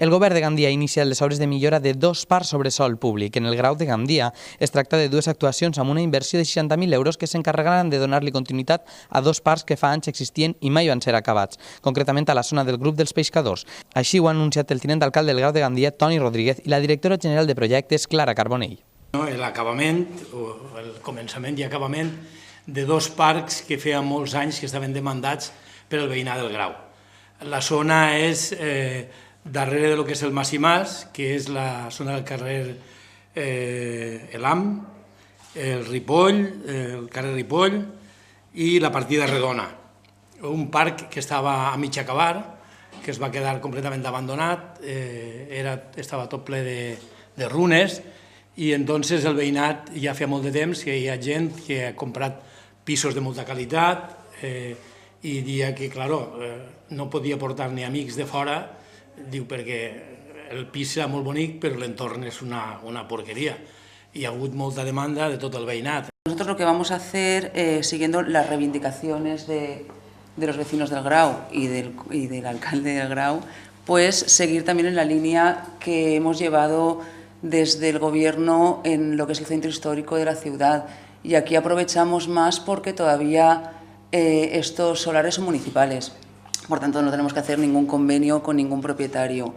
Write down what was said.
El govern de Gandia ha iniciat les obres de millora de 2 parcs sobre sòl públic. En el Grau de Gandia es tracta de 2 actuacions amb una inversió de 60.000 euros que s'encarregaran de donar-li continuïtat a 2 parcs que fa anys existien i mai van ser acabats, concretament a la zona del grup dels pescadors. Així ho ha anunciat el tinent d'alcalde del Grau de Gandia, Toni Rodríguez, i la directora general de projectes, Clara Carbonell. L'acabament, el començament i acabament de 2 parcs que feia molts anys que estaven demandats per el veïnat del Grau. La zona és darrere del que és el Massimàs, que és la zona del carrer Elam, el Ripoll, el carrer Ripoll i la partida Redona. Un parc que estava a mig acabar, que es va quedar completament abandonat, estava tot ple de runes, i entonces el veïnat ja feia molt de temps que hi ha gent que ha comprat pisos de molta qualitat i dia que, clar, no podia portar ni amics de fora, diu, perquè el pis era molt bonic, però l'entorn és una porquería. Y ha habido mucha demanda de todo el veïnat. Nosotros lo que vamos a hacer, siguiendo las reivindicaciones de los vecinos del Grau y del alcalde del Grau, pues seguir también en la línea que hemos llevado desde el gobierno en lo que es el centro histórico de la ciudad. Y aquí aprovechamos más porque todavía estos solares son municipales. Por tanto, no tenemos que hacer ningún convenio con ningún propietario.